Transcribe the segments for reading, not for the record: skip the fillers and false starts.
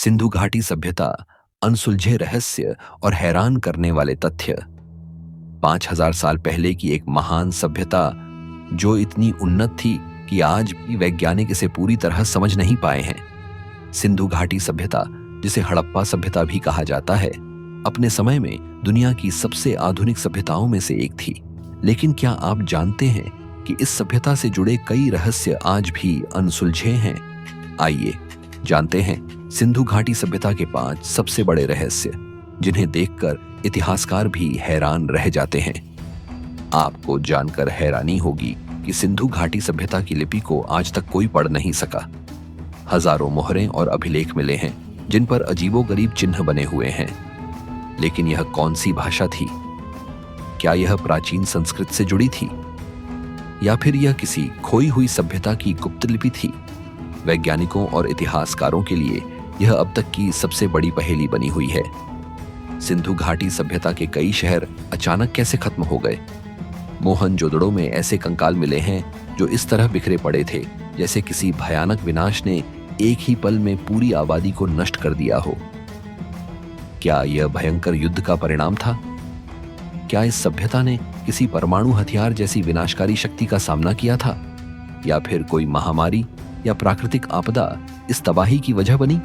सिंधु घाटी सभ्यता, अनसुलझे रहस्य और हैरान करने वाले तथ्य। 5000 साल पहले की एक महान सभ्यता जो इतनी उन्नत थी कि आज भी वैज्ञानिक इसे पूरी तरह समझ नहीं पाए हैं। सिंधु घाटी सभ्यता, जिसे हड़प्पा सभ्यता भी कहा जाता है, अपने समय में दुनिया की सबसे आधुनिक सभ्यताओं में से एक थी। लेकिन क्या आप जानते हैं कि इस सभ्यता से जुड़े कई रहस्य आज भी अनसुलझे हैं? आइए जानते हैं सिंधु घाटी सभ्यता के 5 सबसे बड़े रहस्य, जिन्हें देखकर इतिहासकार भी हैरान रह जाते हैं। आपको जानकर हैरानी होगी कि सिंधु घाटी सभ्यता की लिपि को आज तक कोई पढ़ नहीं सका। हजारों मोहरें और अभिलेख मिले हैं जिन पर अजीबोगरीब चिन्ह बने हुए हैं। लेकिन यह कौन सी भाषा थी? क्या यह प्राचीन संस्कृत से जुड़ी थी, या फिर यह किसी खोई हुई सभ्यता की गुप्त लिपि थी? वैज्ञानिकों और इतिहासकारों के लिए यह अब तक की सबसे बड़ी पहेली बनी हुई है। सिंधु घाटी सभ्यता के कई शहर अचानक कैसे खत्म हो गए? मोहनजोदड़ो में ऐसे कंकाल मिले हैं जो इस तरह बिखरे पड़े थे जैसे किसी भयानक विनाश ने एक ही पल में पूरी आबादी को नष्ट कर दिया हो। क्या यह भयंकर युद्ध का परिणाम था? क्या इस सभ्यता ने किसी परमाणु हथियार जैसी विनाशकारी शक्ति का सामना किया था, या फिर कोई महामारी या प्राकृतिक आपदा इस तबाही की वजह बनी?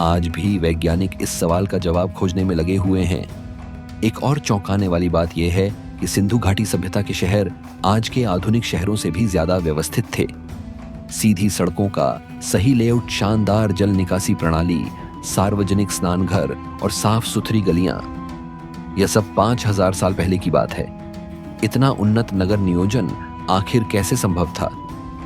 आज भी वैज्ञानिक इस सवाल का जवाब खोजने में लगे हुए हैं। एक और चौंकाने वाली बात यह है कि सिंधु घाटी सभ्यता के शहर आज के आधुनिक शहरों से भी ज्यादा व्यवस्थित थे। सीधी सड़कों का सही लेआउट, शानदार जल निकासी प्रणाली, सार्वजनिक स्नानघर और साफ सुथरी गलियां, यह सब 5000 साल पहले की बात है। इतना उन्नत नगर नियोजन आखिर कैसे संभव था?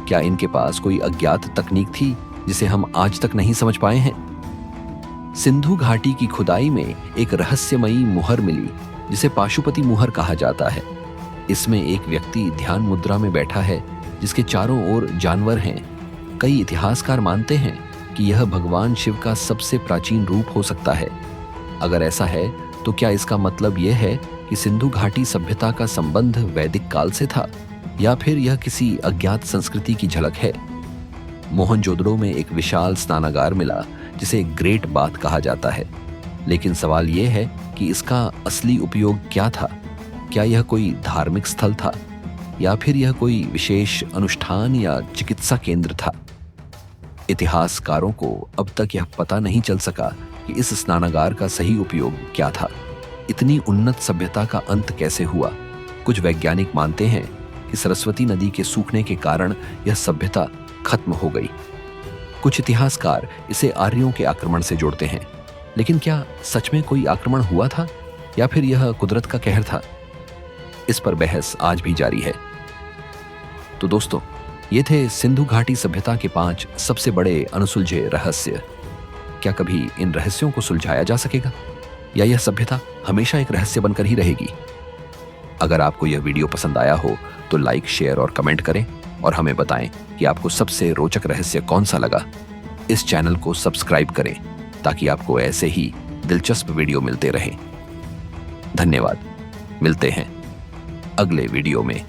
क्या इनके पास कोई अज्ञात तकनीक थी जिसे हम आज तक नहीं समझ पाए हैं? सिंधु घाटी की खुदाई में एक रहस्यमयी मुहर मिली जिसे पाशुपति मुहर कहा जाता है। इसमें एक व्यक्ति ध्यान मुद्रा में बैठा है जिसके चारों ओर जानवर हैं। कई इतिहासकार मानते हैं कि यह भगवान शिव का सबसे प्राचीन रूप हो सकता है। अगर ऐसा है तो क्या इसका मतलब यह है कि सिंधु घाटी सभ्यता का संबंध वैदिक काल से था, या फिर यह किसी अज्ञात संस्कृति की झलक है? मोहनजोदड़ो में एक विशाल स्नानागार मिला जिसे ग्रेट बाथ कहा जाता है। लेकिन सवाल यह है कि इसका असली उपयोग क्या था? क्या यह कोई धार्मिक स्थल था, या फिर यह कोई विशेष अनुष्ठान या चिकित्सा केंद्र था? इतिहासकारों को अब तक यह पता नहीं चल सका कि इस स्नानागार का सही उपयोग क्या था। इतनी उन्नत सभ्यता का अंत कैसे हुआ? कुछ वैज्ञानिक मानते हैं कि सरस्वती नदी के सूखने के कारण यह सभ्यता खत्म हो गई। कुछ इतिहासकार इसे आर्यों के आक्रमण से जोड़ते हैं। लेकिन क्या सच में कोई आक्रमण हुआ था, या फिर यह कुदरत का कहर था? इस पर बहस आज भी जारी है। तो दोस्तों, ये थे सिंधु घाटी सभ्यता के 5 सबसे बड़े अनसुलझे रहस्य। क्या कभी इन रहस्यों को सुलझाया जा सकेगा, या यह सभ्यता हमेशा एक रहस्य बनकर ही रहेगी? अगर आपको यह वीडियो पसंद आया हो तो लाइक, शेयर और कमेंट करें, और हमें बताएं कि आपको सबसे रोचक रहस्य कौन सा लगा। इस चैनल को सब्सक्राइब करें ताकि आपको ऐसे ही दिलचस्प वीडियो मिलते रहें। धन्यवाद। मिलते हैं अगले वीडियो में।